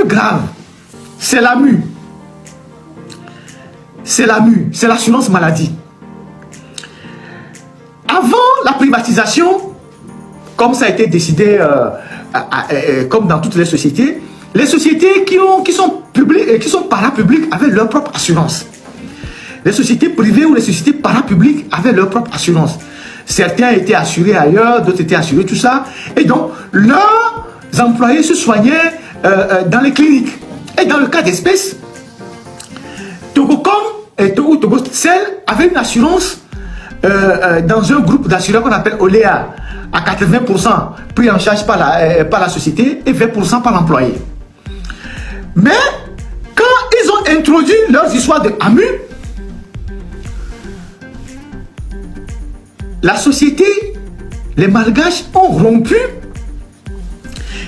grave, c'est l'AMU. C'est l'AMU, c'est l'assurance maladie. Avant la privatisation, comme ça a été décidé, comme dans toutes les sociétés qui sont publiques, qui sont parapubliques avaient leur propre assurance. Les sociétés privées ou les sociétés parapubliques avaient leur propre assurance. Certains étaient assurés ailleurs, d'autres étaient assurés, tout ça. Et donc, leurs employés se soignaient dans les cliniques. Et dans le cas d'espèce, Togocom et Togocel avaient une assurance dans un groupe d'assureurs qu'on appelle Oléa, à 80% pris en charge par la société et 20% par l'employé. Mais quand ils ont introduit leurs histoires de AMU, la société, les Malgaches ont rompu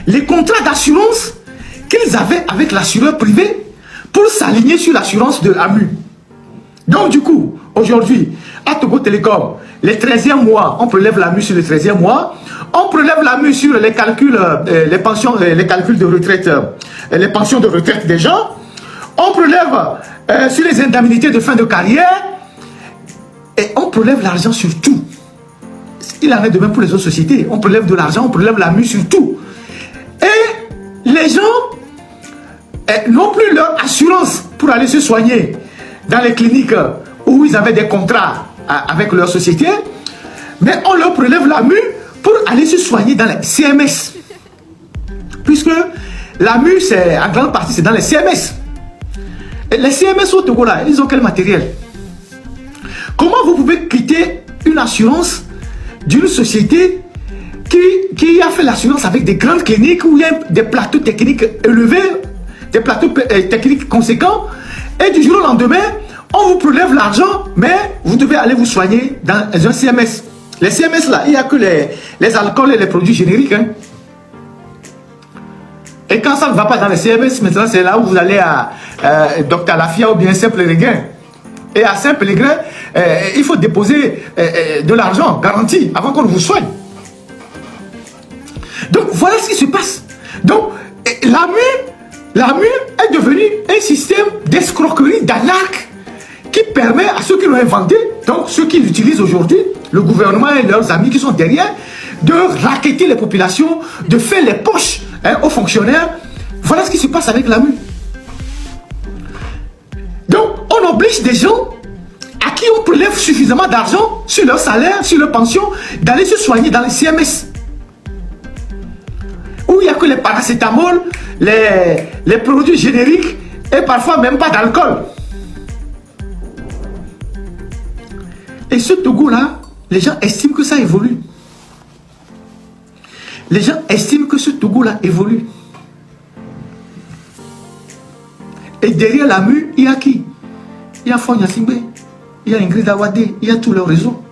les contrats d'assurance qu'ils avaient avec l'assureur privé pour s'aligner sur l'assurance de AMU. Donc du coup, aujourd'hui, à Togo Télécom, les 13e mois, on prélève l'AMU sur le 13e mois, on prélève l'AMU sur les calculs, les pensions, les calculs de retraite, les pensions de retraite des gens, on prélève sur les indemnités de fin de carrière, et on prélève l'argent sur tout. Il en est de même pour les autres sociétés. On prélève de l'argent, on prélève l'AMU sur tout. Et les gens n'ont plus leur assurance pour aller se soigner dans les cliniques où ils avaient des contrats avec leur société, mais on leur prélève l'AMU pour aller se soigner dans les CMS. Puisque l'AMU, c'est en grande partie, c'est dans les CMS. Et les CMS au Togo, là, ils ont quel matériel? Comment vous pouvez quitter une assurance d'une société qui a fait l'assurance avec des grandes cliniques où il y a des plateaux techniques élevés, des plateaux techniques conséquents, et du jour au lendemain, on vous prélève l'argent, mais vous devez aller vous soigner dans un CMS. Les CMS là, il n'y a que les alcools et les produits génériques. Hein. Et quand ça ne va pas dans les CMS, maintenant c'est là où vous allez à Dr Lafia ou bien Saint-Pélérin. Et à Saint-Pélérin, il faut déposer de l'argent garanti avant qu'on vous soigne. Donc voilà ce qui se passe. Donc l'AMU est devenu un système d'escroquerie, d'arnaque qui permet à ceux qui l'ont inventé, donc ceux qui l'utilisent aujourd'hui, le gouvernement et leurs amis qui sont derrière, de racketter les populations, de faire les poches aux fonctionnaires. Voilà ce qui se passe avec l'AMU. Donc on oblige des gens à qui on prélève suffisamment d'argent sur leur salaire, sur leur pension, d'aller se soigner dans les CMS. Où il n'y a que les paracétamol, les produits génériques et parfois même pas d'alcool. Et ce Togo-là, les gens estiment que ça évolue. Les gens estiment que ce Togo-là évolue. Et derrière l'AMU, il y a qui? Il y a Fonya Simbe, il y a Ingrid Awade, il y a tout leur réseau.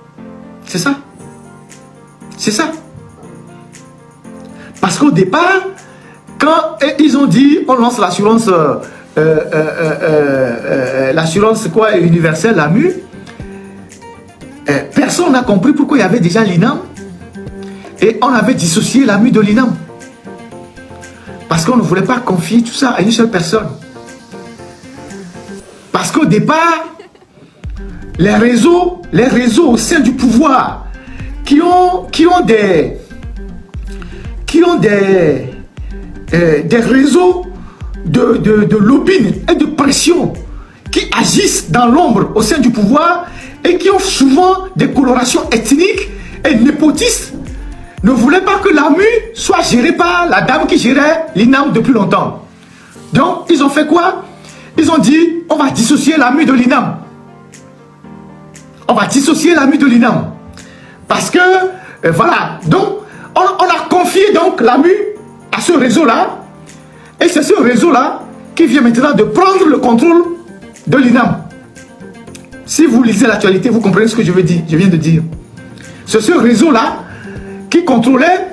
C'est ça. C'est ça. Parce qu'au départ, quand ils ont dit on lance l'assurance quoi, universelle, l'AMU, personne n'a compris pourquoi il y avait déjà l'INAM et on avait dissocié l'AMU de l'INAM. Parce qu'on ne voulait pas confier tout ça à une seule personne. Parce qu'au départ, les réseaux au sein du pouvoir qui ont des réseaux de lobbying et de pression qui agissent dans l'ombre au sein du pouvoir et qui ont souvent des colorations ethniques et népotistes, ne voulaient pas que l'AMU soit gérée par la dame qui gérait l'INAM depuis longtemps. Donc, ils ont fait quoi? Ils ont dit, on va dissocier l'AMU de l'INAM. On va dissocier l'AMU de l'INAM. Parce que, voilà, donc, on a confié donc l'AMU à ce réseau-là. Et c'est ce réseau-là qui vient maintenant de prendre le contrôle de l'INAM. Si vous lisez l'actualité, vous comprenez ce que je viens de dire. C'est ce réseau-là qui contrôlait,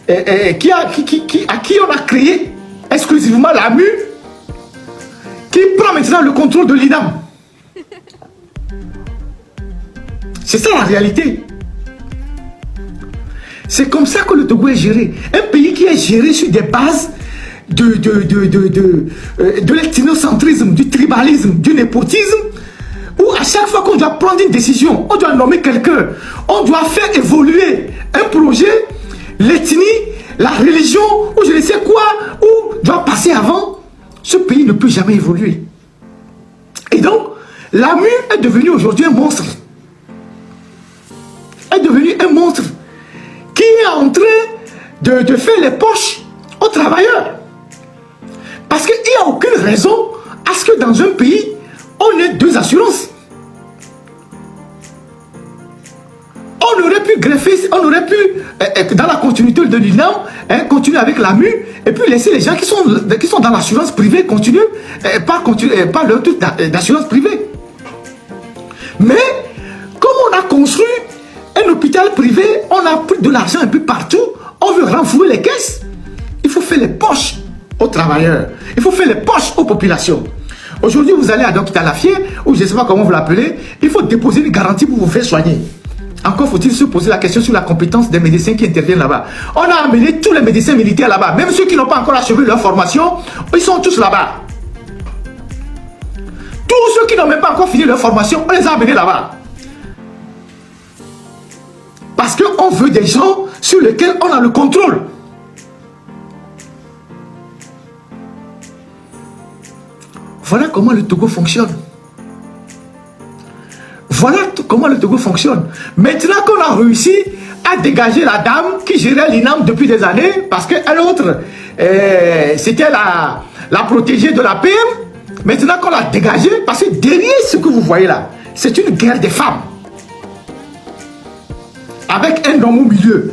à qui on a créé exclusivement l'AMU, qui prend maintenant le contrôle de l'INAM. C'est ça la réalité. C'est comme ça que le Togo est géré. Un pays qui est géré sur des bases de l'ethnocentrisme, du tribalisme, du népotisme, où à chaque fois qu'on doit prendre une décision, on doit nommer quelqu'un, on doit faire évoluer un projet, l'ethnie, la religion, ou je ne sais quoi, ou doit passer avant, ce pays ne peut jamais évoluer. Et donc, l'AMU est devenu aujourd'hui un monstre. Est devenu un monstre qui est en train de faire les poches aux travailleurs. Parce qu'il n'y a aucune raison à ce que dans un pays, on ait deux assurances. On aurait pu greffer, on aurait pu, dans la continuité de l'UNAM, continuer avec l'AMU et puis laisser les gens qui sont dans l'assurance privée continuer, par leur truc d'assurance privée. Mais, comme on a construit un hôpital privé, on a pris de l'argent un peu partout, on veut renflouer les caisses. Il faut faire les poches aux travailleurs, il faut faire les poches aux populations. Aujourd'hui, vous allez à l'hôpital Lafier, ou je ne sais pas comment vous l'appelez, il faut déposer une garantie pour vous faire soigner. Encore faut-il se poser la question sur la compétence des médecins qui interviennent là-bas. On a amené tous les médecins militaires là-bas, même ceux qui n'ont pas encore achevé leur formation, ils sont tous là-bas. Tous ceux qui n'ont même pas encore fini leur formation, on les a amenés là-bas. Parce qu'on veut des gens sur lesquels on a le contrôle. Voilà comment le Togo fonctionne. Voilà comment le Togo fonctionne. Maintenant qu'on a réussi à dégager la dame qui gérait l'INAM depuis des années, parce qu'elle autre, c'était la protégée de la PM. Maintenant qu'on l'a dégagée, parce que derrière ce que vous voyez là, c'est une guerre des femmes. Avec un homme au milieu.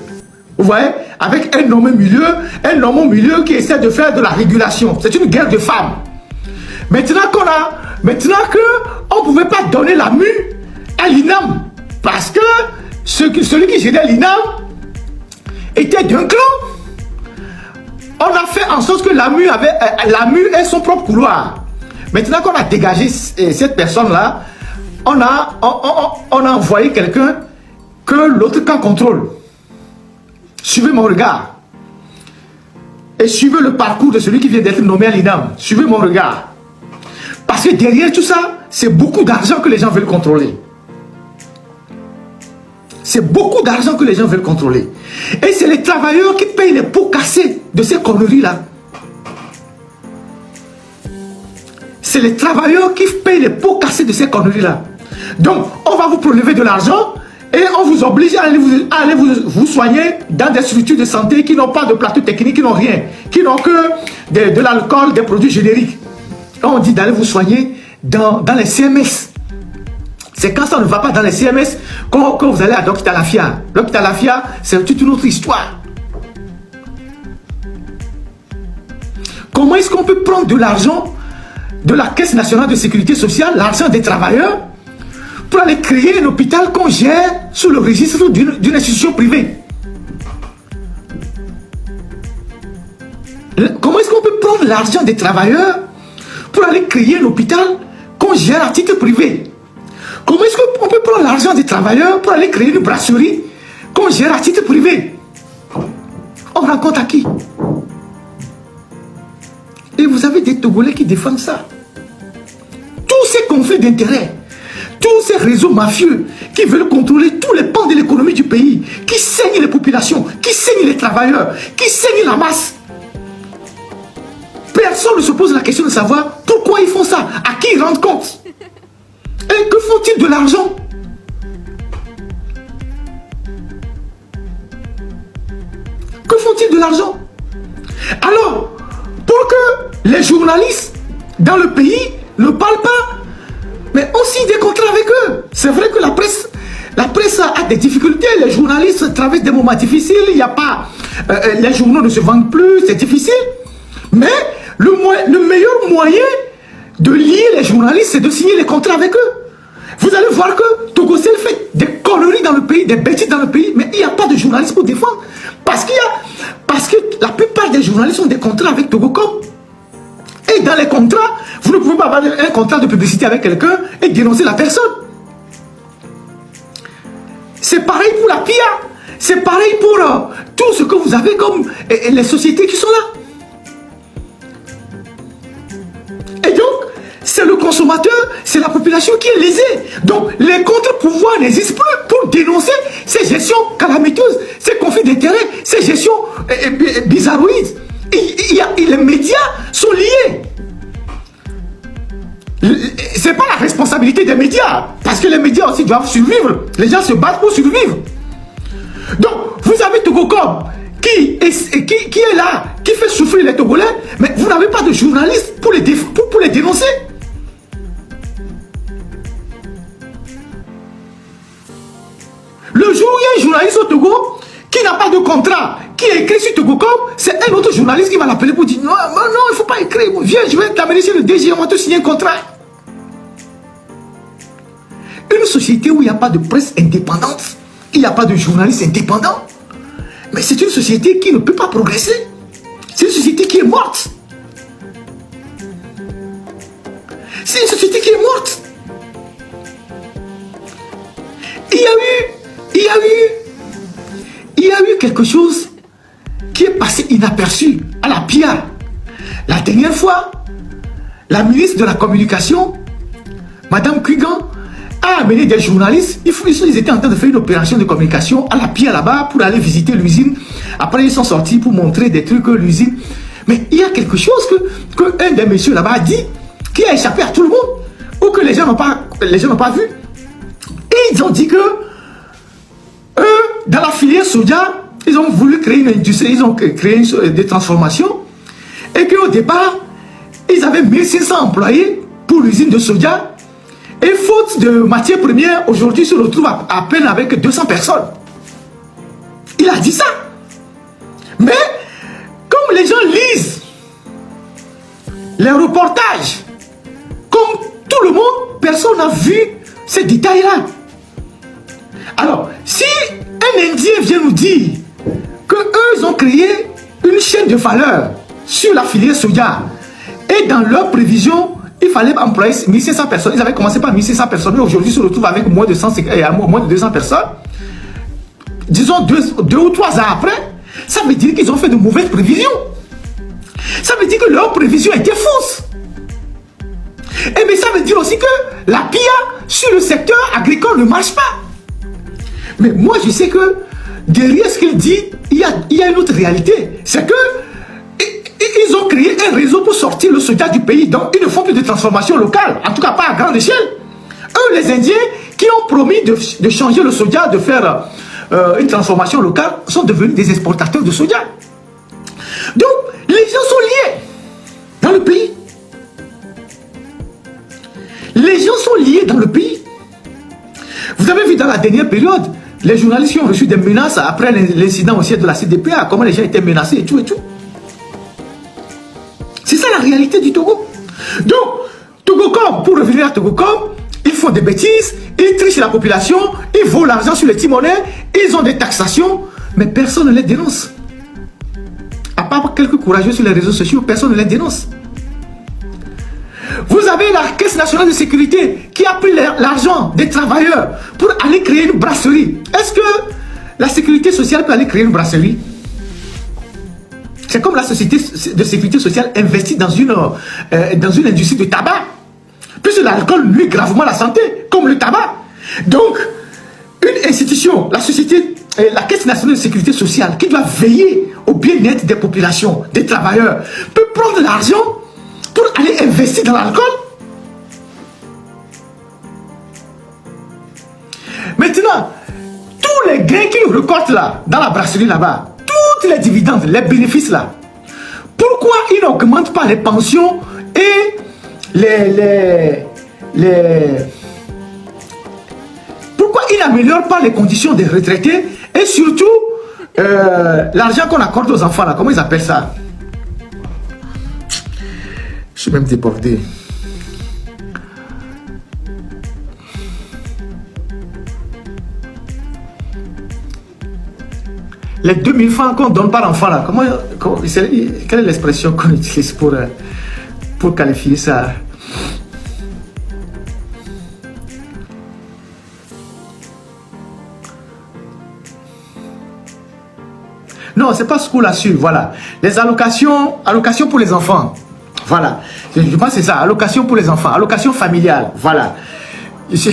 Vous voyez? Avec un homme au milieu qui essaie de faire de la régulation. C'est une guerre de femmes. Maintenant qu'on ne pouvait pas donner la mue à l'INAM, parce que celui qui gérait l'INAM était d'un clan. On a fait en sorte que la mue ait son propre couloir. Maintenant qu'on a dégagé cette personne-là, on a envoyé quelqu'un que l'autre camp contrôle. Suivez mon regard. Et suivez le parcours de celui qui vient d'être nommé à l'INAM. Suivez mon regard. Parce que derrière tout ça, c'est beaucoup d'argent que les gens veulent contrôler. C'est beaucoup d'argent que les gens veulent contrôler. Et c'est les travailleurs qui payent les pots cassés de ces conneries-là. C'est les travailleurs qui payent les pots cassés de ces conneries-là. Donc, on va vous prélever de l'argent et on vous oblige à aller vous soigner dans des structures de santé qui n'ont pas de plateau technique, qui n'ont rien, qui n'ont que de l'alcool, des produits génériques. On dit d'aller vous soigner dans les CMS. C'est quand ça ne va pas dans les CMS que vous allez à l'hôpital Lafia. L'hôpital Lafia, c'est toute une autre histoire. Comment est-ce qu'on peut prendre de l'argent de la Caisse nationale de sécurité sociale, l'argent des travailleurs, pour aller créer un hôpital qu'on gère sous le registre d'une institution privée? Comment est-ce qu'on peut prendre l'argent des travailleurs pour aller créer un hôpital qu'on gère à titre privé? Comment est-ce qu'on peut prendre l'argent des travailleurs pour aller créer une brasserie qu'on gère à titre privé? On raconte à qui? Et vous avez des Togolais qui défendent ça. Tous ces conflits d'intérêts, tous ces réseaux mafieux qui veulent contrôler tous les pans de l'économie du pays, qui saignent les populations, qui saignent les travailleurs, qui saignent la masse. Personne ne se pose la question de savoir pourquoi ils font ça, à qui ils rendent compte. Et que font-ils de l'argent? Que font-ils de l'argent? Alors, pour que les journalistes dans le pays ne parlent pas, mais on signe des contrats avec eux. C'est vrai que la presse a des difficultés, les journalistes traversent des moments difficiles, il n'y a pas, les journaux ne se vendent plus, c'est difficile. Mais le meilleur moyen de lier les journalistes, c'est de signer les contrats avec eux. Vous allez voir que Togocel fait des conneries dans le pays, des bêtises dans le pays, mais il n'y a pas de journalistes pour défendre. Parce que la plupart des journalistes ont des contrats avec Togocom. Et dans les contrats, vous ne pouvez pas avoir un contrat de publicité avec quelqu'un et dénoncer la personne. C'est pareil pour la PIA. C'est pareil pour tout ce que vous avez comme les sociétés qui sont là. c'est le consommateur, c'est la population qui est lésée. Donc, les contre-pouvoirs n'existent plus pour dénoncer ces gestions calamiteuses, ces conflits d'intérêts, ces gestions bizarroïdes. Les médias sont liés. C'est pas la responsabilité des médias, parce que les médias aussi doivent survivre. Les gens se battent pour survivre. Donc, vous avez Togocom qui est là, qui fait souffrir les Togolais, mais vous n'avez pas de journalistes pour les dénoncer. Le jour où il y a un journaliste au Togo qui n'a pas de contrat, qui est écrit sur Togocom, c'est un autre journaliste qui va l'appeler pour dire non, non, il ne faut pas écrire. Viens, je vais t'amener chez le DG, on va te signer un contrat. Une société où il n'y a pas de presse indépendante, il n'y a pas de journalistes indépendants, mais c'est une société qui ne peut pas progresser. C'est une société qui est morte. C'est une société qui est morte. Il y a eu quelque chose qui est passé inaperçu à la PIA. La dernière fois, la ministre de la Communication, Madame Kuigan, a amené des journalistes. Ils étaient en train de faire une opération de communication à la PIA là-bas pour aller visiter l'usine. Après, ils sont sortis pour montrer des trucs à l'usine. Mais il y a quelque chose que un des messieurs là-bas a dit qui a échappé à tout le monde ou que les gens n'ont pas vu. Et ils ont dit que dans la filière soja, ils ont voulu créer une industrie, ils ont créé des transformations et qu'au départ, ils avaient 1500 employés pour l'usine de soja et faute de matières premières, aujourd'hui, se retrouvent à peine avec 200 personnes. Il a dit ça. Mais, comme les gens lisent les reportages, comme tout le monde, personne n'a vu ces détails-là. Alors, si un Indien vient nous dire qu'eux ont créé une chaîne de valeur sur la filière soja et dans leurs prévisions, il fallait employer 1500 personnes. Ils avaient commencé par 1500 personnes et aujourd'hui se retrouvent avec moins de 200 personnes. Disons 2 ou 3 ans après, ça veut dire qu'ils ont fait de mauvaises prévisions. Ça veut dire que leurs prévisions étaient fausses. Et mais ça veut dire aussi que la PIA sur le secteur agricole ne marche pas. Mais moi je sais que derrière ce qu'il dit, il y a une autre réalité. C'est que ils ont créé un réseau pour sortir le soja du pays. Donc ils ne font plus de transformation locale, en tout cas pas à grande échelle. Eux, les Indiens qui ont promis de changer le soja, de faire une transformation locale, sont devenus des exportateurs de soja. Donc les gens sont liés dans le pays. Les gens sont liés dans le pays. Vous avez vu dans la dernière période, les journalistes qui ont reçu des menaces après l'incident au siège de la CDPA, comment les gens étaient menacés et tout et tout. C'est ça la réalité du Togo. Donc, Togocom, pour revenir à Togocom, ils font des bêtises, ils trichent la population, ils volent l'argent sur les petits-monnaies, ils ont des taxations, mais personne ne les dénonce. À part quelques courageux sur les réseaux sociaux, personne ne les dénonce. Vous avez la Caisse nationale de sécurité qui a pris l'argent des travailleurs pour aller créer une brasserie. Est-ce que la sécurité sociale peut aller créer une brasserie? C'est comme la société de sécurité sociale investit dans une industrie de tabac. Puisque l'alcool nuit gravement à la santé, comme le tabac. Donc, une institution, la Caisse nationale de sécurité sociale, qui doit veiller au bien-être des populations, des travailleurs, peut prendre l'argent pour aller investir dans l'alcool. Maintenant, tous les gains qu'ils récoltent là, dans la brasserie là-bas, toutes les dividendes, les bénéfices là, pourquoi ils n'augmentent pas les pensions et pourquoi ils n'améliorent pas les conditions des retraités et surtout l'argent qu'on accorde aux enfants là, comment ils appellent ça? Je suis même débordé. Les 2000 francs qu'on donne par enfant là, quelle est l'expression qu'on utilise pour qualifier ça? Non, c'est pas ce qu'on a su, voilà. Les allocations pour les enfants. Voilà. Je pense que c'est ça. Allocation pour les enfants. Allocation familiale. Voilà. Je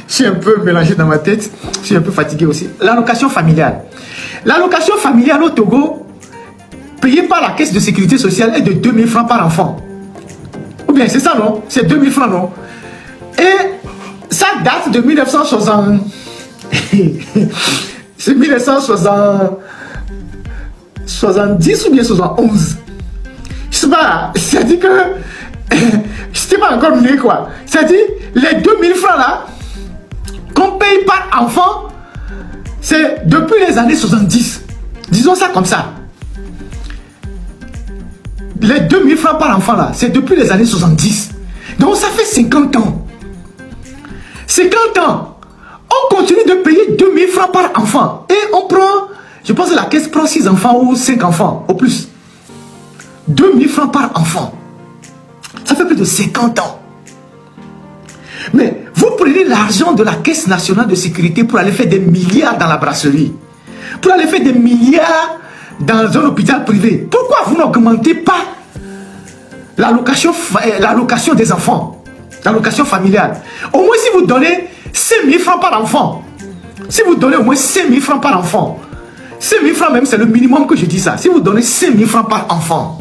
suis un peu mélangé dans ma tête. Je suis un peu fatigué aussi. L'allocation familiale. L'allocation familiale au Togo, payée par la caisse de sécurité sociale, est de 2000 francs par enfant. Ou bien c'est ça, non? C'est 2000 francs, non? Et ça date de 1960. C'est 1970 ou bien 71. Je sais pas. C'est-à-dire que je n'étais pas encore né, quoi. C'est-à-dire, les 2000 francs là, qu'on paye par enfant, c'est depuis les années 70. Disons ça comme ça. Les 2000 francs par enfant là, c'est depuis les années 70. Donc ça fait 50 ans. 50 ans. On continue de payer 2000 francs par enfant. Et on prend, je pense que la caisse prend 6 enfants ou 5 enfants, au plus. 2000 francs par enfant. Ça fait plus de 50 ans. Mais vous prenez l'argent de la Caisse nationale de sécurité pour aller faire des milliards dans la brasserie. Pour aller faire des milliards dans un hôpital privé. Pourquoi vous n'augmentez pas l'allocation des enfants? L'allocation familiale. Au moins si vous donnez 5 000 francs par enfant. Si vous donnez au moins 5 000 francs par enfant. 5 000 francs même, c'est le minimum que je dis ça. Si vous donnez 5 000 francs par enfant.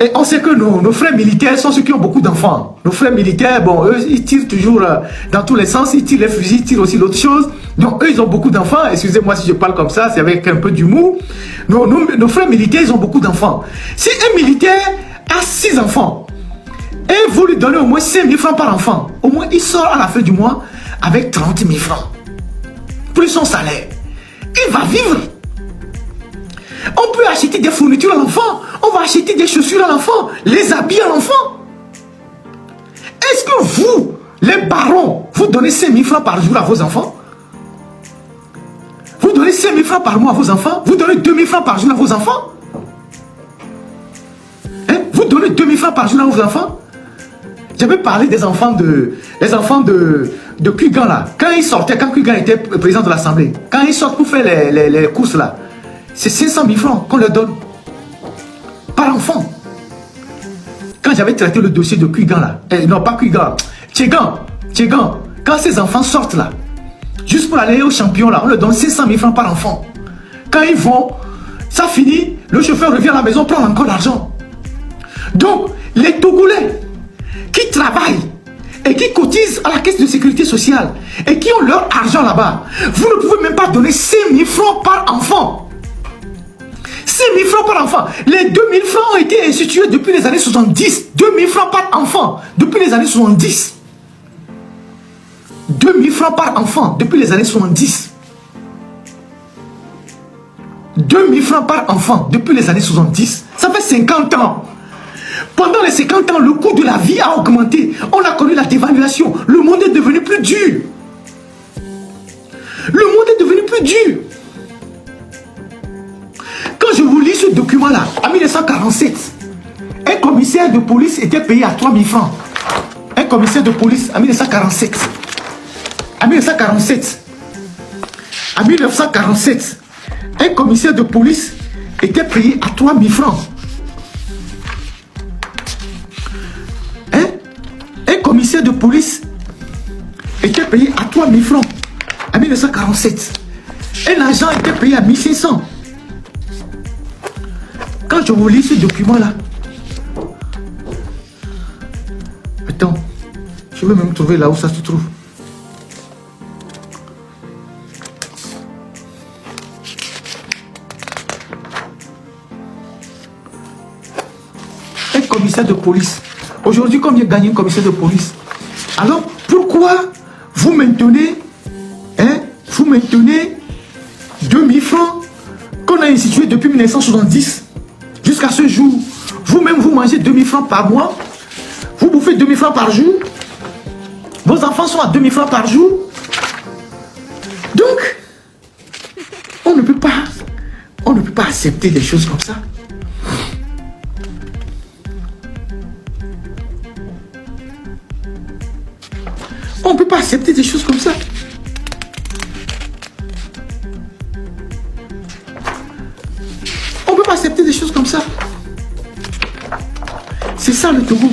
Et on sait que nos frères militaires sont ceux qui ont beaucoup d'enfants. Nos frères militaires, bon, eux, ils tirent toujours dans tous les sens. Ils tirent les fusils, ils tirent aussi l'autre chose. Donc, eux, ils ont beaucoup d'enfants. Excusez-moi si je parle comme ça, c'est avec un peu d'humour. Nos frères militaires, ils ont beaucoup d'enfants. Si un militaire a 6 enfants, et vous lui donnez au moins 5 000 francs par enfant, au moins, il sort à la fin du mois avec 30 000 francs. Plus son salaire. Il va vivre. On peut acheter des fournitures à l'enfant. On va acheter des chaussures à l'enfant. Les habits à l'enfant. Est-ce que vous, les barons, vous donnez 5 000 francs par jour à vos enfants? Vous donnez 5 000 francs par mois à vos enfants? Vous donnez 2 000 francs par jour à vos enfants? Hein? Vous donnez 2 000 francs par jour à vos enfants? J'avais parlé des enfants de Kugan là. Quand ils sortaient, quand Kugan était président de l'Assemblée, quand ils sortent pour faire les courses là, c'est 500 000 francs qu'on leur donne par enfant. Quand j'avais traité le dossier de Kugan là, non pas Kugan, Tchegan, quand ces enfants sortent là, juste pour aller au champion là, on leur donne 500 000 francs par enfant. Quand ils vont, ça finit, le chauffeur revient à la maison, prend encore l'argent. Donc, les Togolais qui travaillent et qui cotisent à la caisse de sécurité sociale et qui ont leur argent là-bas, vous ne pouvez même pas donner 5 000 francs par enfant. 5 000 francs par enfant. Les 2 000 francs ont été institués depuis les années 70. 2 000 francs par enfant depuis les années 70. 2 000 francs par enfant depuis les années 70. 2 000 francs par enfant depuis les années 70. Ça fait 50 ans. Pendant les 50 ans, le coût de la vie a augmenté. On a connu la dévaluation. Le monde est devenu plus dur. Le monde est devenu plus dur. Quand je vous lis ce document-là, en 1947, un commissaire de police était payé à 3 000 francs. Un commissaire de police en 1947. En 1947. En 1947, un commissaire de police était payé à 3 000 francs. Un commissaire de police était payé à 3 000 francs en 1947. Un agent était payé à 1 500. Quand je vous lis ce document-là, attends, je vais même trouver là où ça se trouve. Un commissaire de police. Aujourd'hui, combien gagne un commissaire de police? Alors, pourquoi vous maintenez 2 000 francs qu'on a institué depuis 1970 jusqu'à ce jour? Vous-même, vous mangez 2 000 francs par mois. Vous bouffez 2 000 francs par jour. Vos enfants sont à 2 000 francs par jour. Donc, on ne peut pas accepter des choses comme ça. On ne peut pas accepter des choses comme ça. On ne peut pas accepter des choses comme ça. Togo.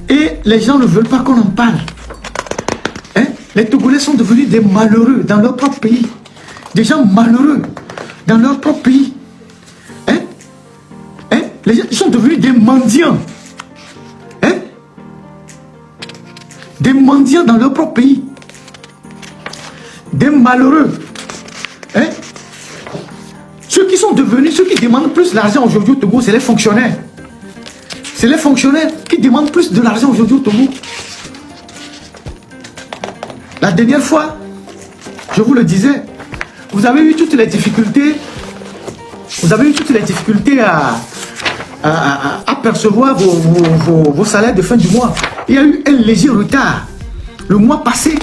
Et les gens ne veulent pas qu'on en parle. Hein? Les Togolais sont devenus des malheureux dans leur propre pays. Des gens malheureux dans leur propre pays. Hein? Hein? Les gens sont devenus des mendiants. Hein? Des mendiants dans leur propre pays. Des malheureux. Hein? Ceux qui sont devenus, ceux qui demandent plus d'argent aujourd'hui au Togo, c'est les fonctionnaires. C'est les fonctionnaires qui demandent plus de l'argent aujourd'hui au Togo. La dernière fois, je vous le disais, vous avez eu toutes les difficultés, à percevoir vos salaires de fin du mois. Il y a eu un léger retard. Le mois passé,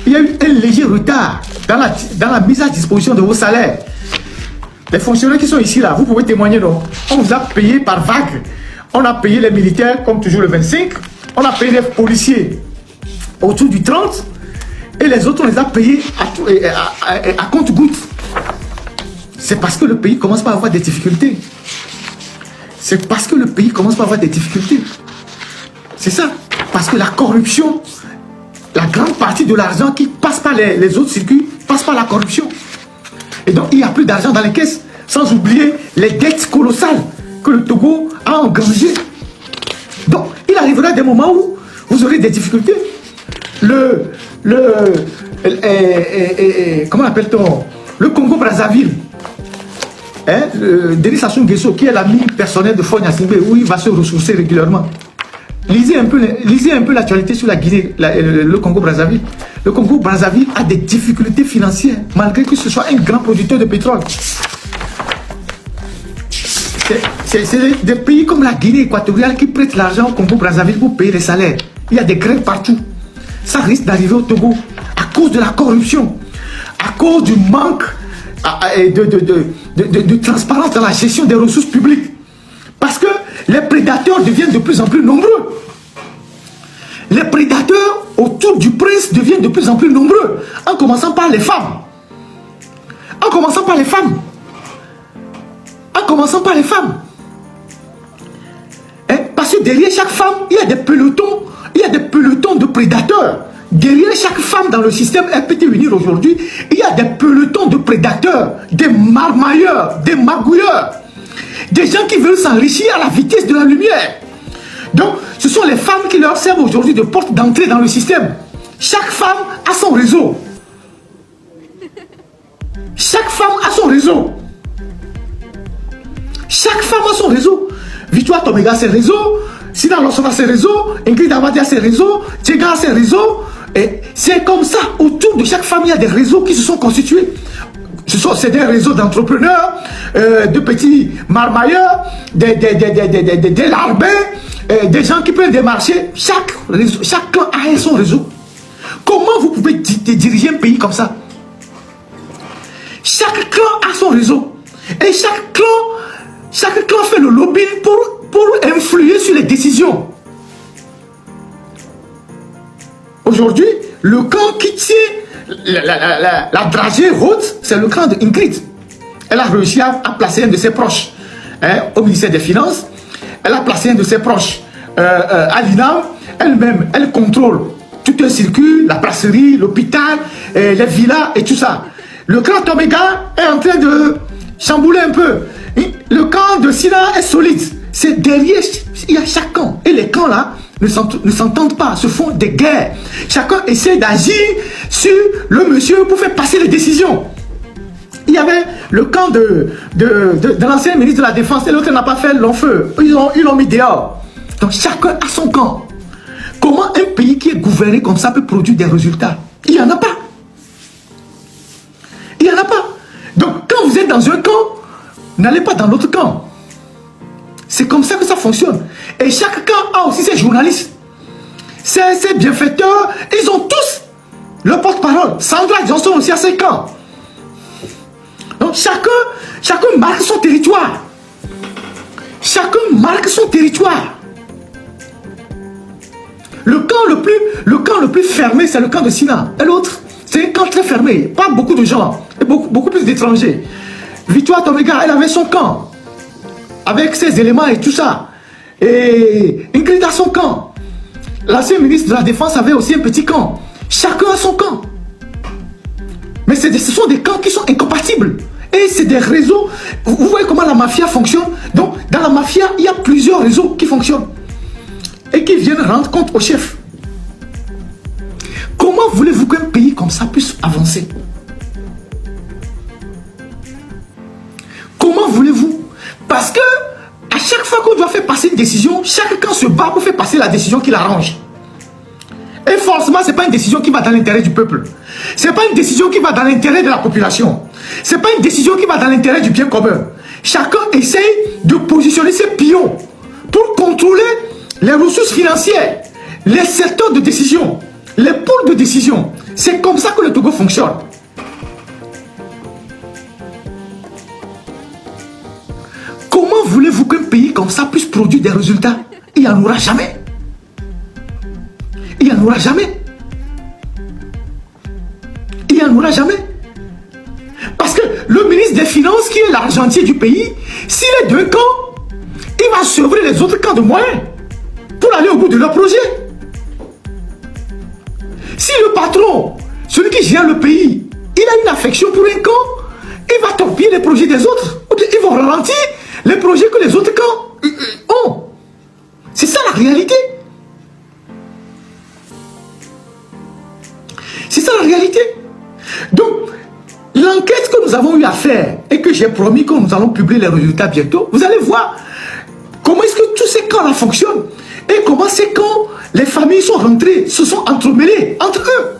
il y a eu un léger retard dans la mise à disposition de vos salaires. Les fonctionnaires qui sont ici, là, vous pouvez témoigner, non? On vous a payé par vague. On a payé les militaires, comme toujours le 25. On a payé les policiers autour du 30. Et les autres, on les a payés à compte-gouttes. C'est parce que le pays commence par avoir des difficultés. C'est parce que le pays commence par avoir des difficultés. C'est ça. Parce que la corruption, la grande partie de l'argent qui passe par les autres circuits, passe par la corruption. Et donc, il n'y a plus d'argent dans les caisses, sans oublier les dettes colossales que le Togo a engrangées. Donc, il arrivera des moments où vous aurez des difficultés. Comment appelle-t-on? Le Congo-Brazzaville. Hein? Denis Sassou Nguesso, qui est l'ami personnel de Faure Gnassingbé, où il va se ressourcer régulièrement. Lisez un peu l'actualité sur la Guinée, le Congo-Brazzaville. Le Congo-Brazzaville a des difficultés financières, malgré que ce soit un grand producteur de pétrole. C'est des pays comme la Guinée équatoriale qui prêtent l'argent au Congo-Brazzaville pour payer les salaires. Il y a des grèves partout. Ça risque d'arriver au Togo à cause de la corruption, à cause du manque de transparence dans la gestion des ressources publiques. Parce que les prédateurs deviennent de plus en plus nombreux. Les prédateurs autour du prince deviennent de plus en plus nombreux, en commençant par les femmes. En commençant par les femmes. En commençant par les femmes. Parce que derrière chaque femme, il y a des pelotons, de prédateurs. Derrière chaque femme dans le système RPT Unir aujourd'hui, il y a des pelotons de prédateurs, des marmailleurs, des magouilleurs, des gens qui veulent s'enrichir à la vitesse de la lumière. Donc, ce sont les femmes qui leur servent aujourd'hui de porte d'entrée dans le système. Chaque femme a son réseau. Chaque femme a son réseau. Chaque femme a son réseau. Victoire Tomega a ses réseaux, Sina Lawson a ses réseaux, Ingrid Abadi a ses réseaux, Tchega a ses réseaux. Et c'est comme ça, autour de chaque femme, il y a des réseaux qui se sont constitués. C'est des réseaux d'entrepreneurs, de petits marmailleurs, des larbins, des gens qui prennent des marchés. Chaque clan a son réseau. Comment vous pouvez diriger un pays comme ça? Chaque clan a son réseau. Et chaque clan fait le lobbying pour influer sur les décisions. Aujourd'hui, le camp qui tient la dragée haute, c'est le camp de Ingrid. Elle a réussi à placer un de ses proches au ministère des Finances. Elle a placé un de ses proches à l'INAM. Elle-même, elle contrôle tout un circuit, la brasserie, l'hôpital, les villas et tout ça. Le camp Tomega est en train de chambouler un peu. Le camp de Sina est solide. C'est derrière, il y a chaque camp. Et les camps là ne s'entendent pas, se font des guerres. Chacun essaie d'agir sur le monsieur pour faire passer les décisions. Il y avait le camp de l'ancien ministre de la Défense et l'autre n'a pas fait long feu. Ils l'ont mis dehors. Donc chacun a son camp. Comment un pays qui est gouverné comme ça peut produire des résultats? Il n'y en a pas. Il n'y en a pas. Donc quand vous êtes dans un camp, n'allez pas dans l'autre camp. C'est comme ça que ça fonctionne. Et chaque camp a aussi ses journalistes, ses bienfaiteurs. Ils ont tous leur porte-parole. Sandra Johnson aussi a ses camps. Donc chacun marque son territoire. Chacun marque son territoire. Le camp le plus fermé, c'est le camp de Sina. Et l'autre, c'est un camp très fermé. Pas beaucoup de gens. Et beaucoup plus d'étrangers. Victoire Tomega, elle avait son camp. Avec ses éléments et tout ça. Et Ingrid a son camp. L'ancien ministre de la Défense avait aussi un petit camp. Chacun a son camp. Mais ce sont des camps qui sont incompatibles. Et c'est des réseaux. Vous voyez comment la mafia fonctionne. Donc, dans la mafia, il y a plusieurs réseaux qui fonctionnent. Et qui viennent rendre compte au chef. Comment voulez-vous qu'un pays comme ça puisse avancer? Comment voulez-vous? Parce que à chaque fois qu'on doit faire passer une décision, chaque camp se bat pour faire passer la décision qui l'arrange. Et forcément, ce n'est pas une décision qui va dans l'intérêt du peuple. Ce n'est pas une décision qui va dans l'intérêt de la population. Ce n'est pas une décision qui va dans l'intérêt du bien commun. Chacun essaye de positionner ses pions pour contrôler les ressources financières, les secteurs de décision, les pôles de décision. C'est comme ça que le Togo fonctionne. Comment voulez-vous qu'un pays comme ça puisse produire des résultats? Il n'y en aura jamais. Il n'y en aura jamais. Il n'y en aura jamais. Parce que le ministre des Finances, qui est l'argentier du pays, s'il est d'un camp, il va sevrer les autres camps de moyens pour aller au bout de leur projet. Si le patron, celui qui gère le pays, il a une affection pour un camp, il va torpiller les projets des autres. Ils vont ralentir les projets que les autres camps ont. C'est ça la réalité. C'est ça la réalité. Donc, l'enquête que nous avons eu à faire et que j'ai promis que nous allons publier les résultats bientôt, vous allez voir comment est-ce que tous ces camps-là fonctionnent et comment ces camps, les familles sont rentrées, se sont entremêlées entre eux.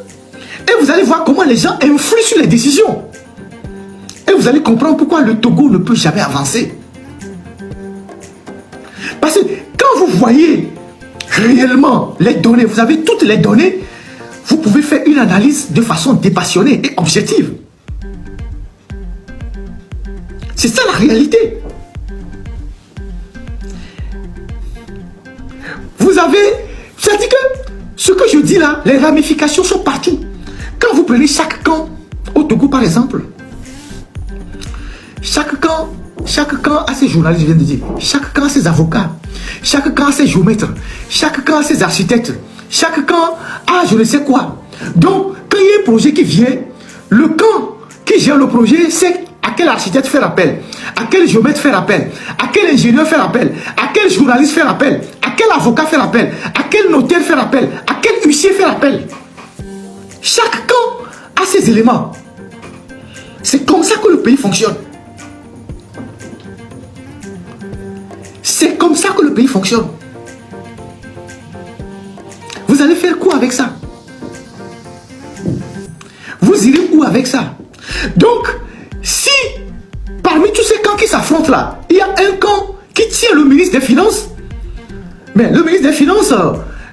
Et vous allez voir comment les gens influent sur les décisions. Et vous allez comprendre pourquoi le Togo ne peut jamais avancer. Parce que quand vous voyez réellement les données, vous avez toutes les données, vous pouvez faire une analyse de façon dépassionnée et objective. C'est ça la réalité. Vous avez, c'est-à-dire que ce que je dis là, les ramifications sont partout. Quand vous prenez chaque camp, au Togo par exemple, chaque camp a ses journalistes, je viens de dire. Chaque camp a ses avocats. Chaque camp a ses géomètres. Chaque camp a ses architectes. Chaque camp a je ne sais quoi. Donc, quand il y a un projet qui vient, le camp qui gère le projet sait à quel architecte faire appel, à quel géomètre faire appel, à quel ingénieur faire appel, à quel journaliste faire appel, à quel avocat faire appel, à quel notaire faire appel, à quel huissier faire appel. Chaque camp a ses éléments. C'est comme ça que le pays fonctionne. C'est comme ça que le pays fonctionne. Vous allez faire quoi avec ça? Vous irez où avec ça? Donc, si parmi tous ces camps qui s'affrontent là, il y a un camp qui tient le ministre des Finances, mais le ministre des Finances,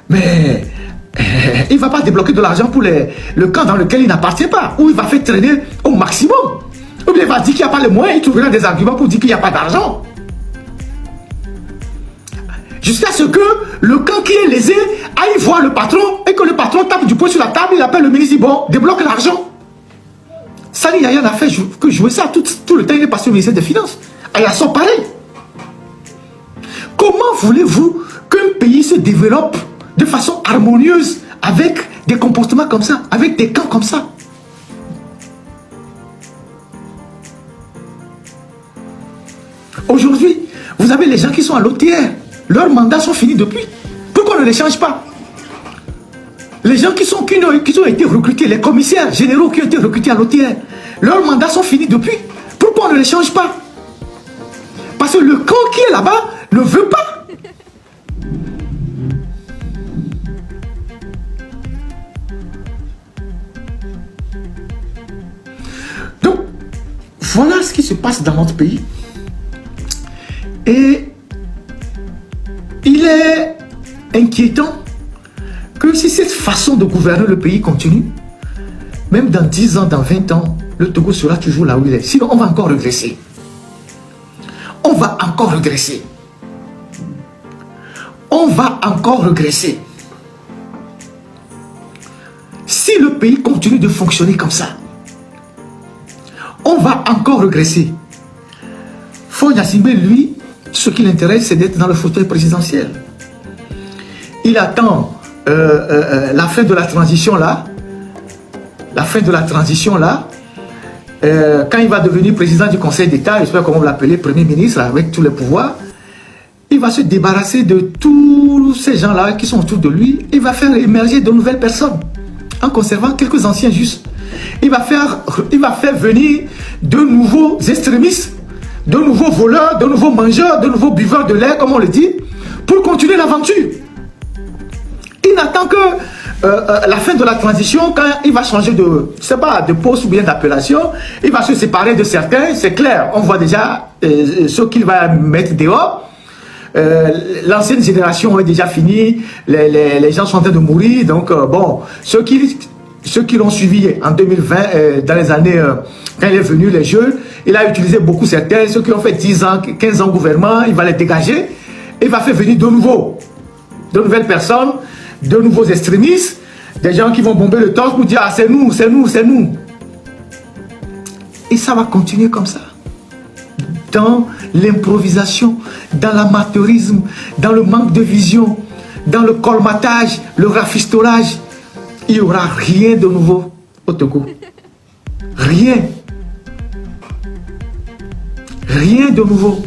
il ne va pas débloquer de l'argent pour le camp dans lequel il n'appartient pas, ou il va faire traîner au maximum, ou bien il va dire qu'il n'y a pas les moyens, il trouvera des arguments pour dire qu'il n'y a pas d'argent. Jusqu'à ce que le camp qui est lésé aille voir le patron et que le patron tape du poing sur la table, il appelle le ministre, il dit bon, débloque l'argent. Sani Yaya n'a fait que jouer ça tout le temps, il est passé au ministère des Finances. Aya sont pareil. Comment voulez-vous qu'un pays se développe de façon harmonieuse avec des comportements comme ça, avec des camps comme ça? Aujourd'hui, vous avez les gens qui sont à l'OTR. Leurs mandats sont finis depuis. Pourquoi on ne les change pas? Les gens qui ont été recrutés, les commissaires généraux qui ont été recrutés à l'OTR, leurs mandats sont finis depuis. Pourquoi on ne les change pas? Parce que le camp qui est là-bas ne veut pas. Donc, voilà ce qui se passe dans notre pays. Et il est inquiétant que si cette façon de gouverner le pays continue, même dans 10 ans, dans 20 ans, le Togo sera toujours là où il est. Sinon, on va encore régresser. On va encore régresser. On va encore régresser. Si le pays continue de fonctionner comme ça, on va encore régresser. Faure Gnassingbé, lui, ce qui l'intéresse, c'est d'être dans le fauteuil présidentiel. Il attend la fin de la transition là. La fin de la transition là. Quand il va devenir président du Conseil d'État, j'espère qu'on va l'appeler Premier ministre avec tous les pouvoirs, il va se débarrasser de tous ces gens-là qui sont autour de lui. Il va faire émerger de nouvelles personnes en conservant quelques anciens juste. Il va faire venir de nouveaux extrémistes, de nouveaux voleurs, de nouveaux mangeurs, de nouveaux buveurs de lait, comme on le dit, pour continuer l'aventure. Il n'attend que la fin de la transition, quand il va changer de, je sais pas, de poste ou bien d'appellation, il va se séparer de certains, c'est clair. On voit déjà ce qu'il va mettre dehors. L'ancienne génération est déjà finie, les gens sont en train de mourir, donc bon, ceux qui l'ont suivi en 2020, dans les années, quand il est venu, les jeunes, il a utilisé beaucoup certains, ceux qui ont fait 10 ans, 15 ans au gouvernement, il va les dégager, il va faire venir de nouvelles personnes, de nouveaux extrémistes, des gens qui vont bomber le torse pour dire, ah c'est nous, c'est nous, c'est nous. Et ça va continuer comme ça. Dans l'improvisation, dans l'amateurisme, dans le manque de vision, dans le colmatage, le rafistolage, il n'y aura rien de nouveau au Togo. Rien. Rien de nouveau.